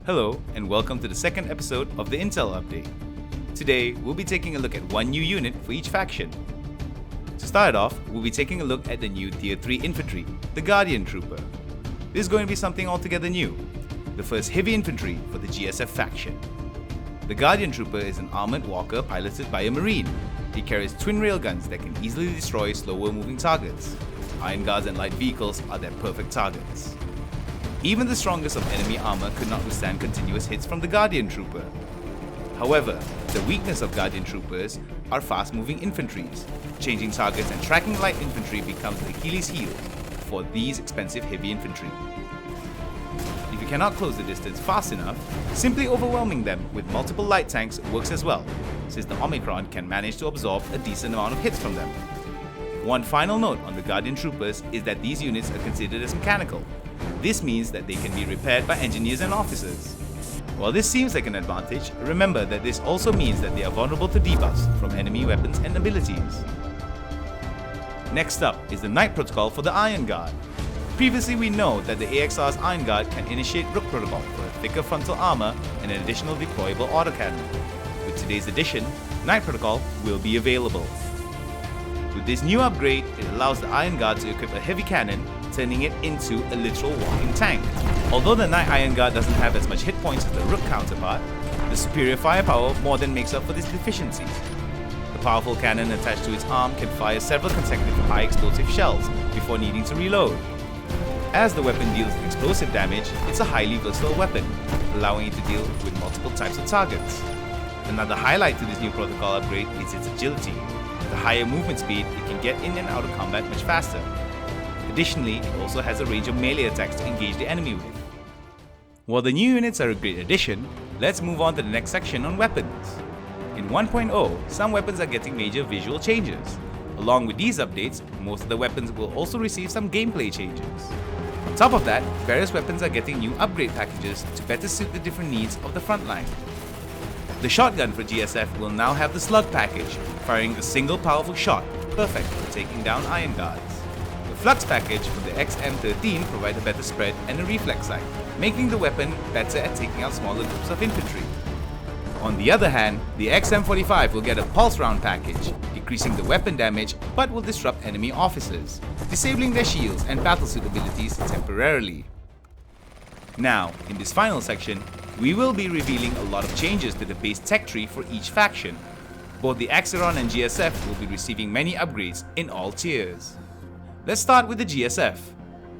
Hello, and welcome to the second episode of the Intel Update. Today, we'll be taking a look at one new unit for each faction. To start off, we'll be taking a look at the new Tier 3 infantry, the Guardian Trooper. This is going to be something altogether new, the first heavy infantry for the GSF faction. The Guardian Trooper is an armored walker piloted by a Marine. He carries twin railguns that can easily destroy slower moving targets. Iron guards and light vehicles are their perfect targets. Even the strongest of enemy armor could not withstand continuous hits from the Guardian Trooper. However, the weakness of Guardian Troopers are fast-moving infantries. Changing targets and tracking light infantry becomes the Achilles heel for these expensive heavy infantry. If you cannot close the distance fast enough, simply overwhelming them with multiple light tanks works as well, since the Omicron can manage to absorb a decent amount of hits from them. One final note on the Guardian Troopers is that these units are considered as mechanical. This means that they can be repaired by engineers and officers. While this seems like an advantage, remember that this also means that they are vulnerable to debuffs from enemy weapons and abilities. Next up is the Knight Protocol for the Iron Guard. Previously we know that the AXR's Iron Guard can initiate Rook Protocol for a thicker frontal armor and an additional deployable autocannon. With today's edition, Knight Protocol will be available. With this new upgrade, it allows the Iron Guard to equip a heavy cannon, turning it into a literal walking tank. Although the Knight Iron Guard doesn't have as much hit points as the Rook counterpart, the superior firepower more than makes up for this deficiency. The powerful cannon attached to its arm can fire several consecutive high explosive shells before needing to reload. As the weapon deals explosive damage, it's a highly versatile weapon, allowing it to deal with multiple types of targets. Another highlight to this new protocol upgrade is its agility. With a higher movement speed, it can get in and out of combat much faster. Additionally, it also has a range of melee attacks to engage the enemy with. While the new units are a great addition, let's move on to the next section on weapons. In 1.0, some weapons are getting major visual changes. Along with these updates, most of the weapons will also receive some gameplay changes. On top of that, various weapons are getting new upgrade packages to better suit the different needs of the frontline. The shotgun for GSF will now have the slug package, firing a single powerful shot, perfect for taking down Iron Guards. The flux package for the XM13 provides a better spread and a reflex sight, making the weapon better at taking out smaller groups of infantry. On the other hand, the XM45 will get a pulse round package, decreasing the weapon damage but will disrupt enemy officers, disabling their shields and battlesuit abilities temporarily. Now, in this final section, we will be revealing a lot of changes to the base tech tree for each faction. Both the Axiron and GSF will be receiving many upgrades in all tiers. Let's start with the GSF.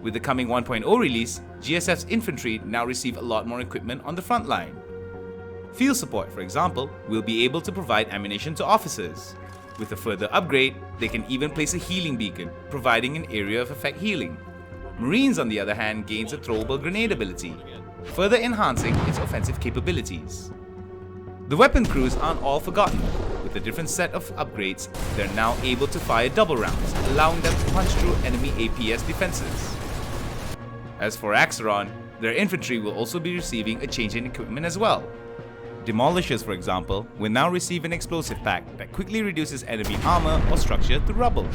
With the coming 1.0 release, GSF's infantry now receive a lot more equipment on the front line. Field support, for example, will be able to provide ammunition to officers. With a further upgrade, they can even place a healing beacon, providing an area of effect healing. Marines, on the other hand, gains a throwable grenade ability, further enhancing its offensive capabilities. The weapon crews aren't all forgotten. With a different set of upgrades, they're now able to fire double rounds, allowing them to punch through enemy APS defenses. As for Axiron, their infantry will also be receiving a change in equipment as well. Demolishers, for example, will now receive an explosive pack that quickly reduces enemy armor or structure to rubble.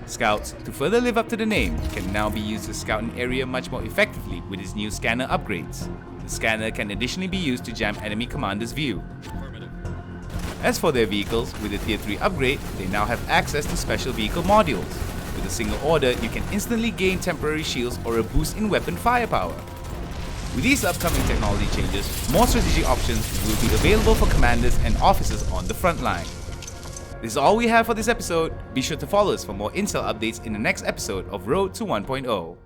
Scouts, to further live up to the name, can now be used to scout an area much more effectively with its new scanner upgrades. The scanner can additionally be used to jam enemy commanders' view. As for their vehicles, with the Tier 3 upgrade, they now have access to special vehicle modules. With a single order, you can instantly gain temporary shields or a boost in weapon firepower. With these upcoming technology changes, more strategic options will be available for commanders and officers on the front line. This is all we have for this episode. Be sure to follow us for more Intel updates in the next episode of Road to 1.0.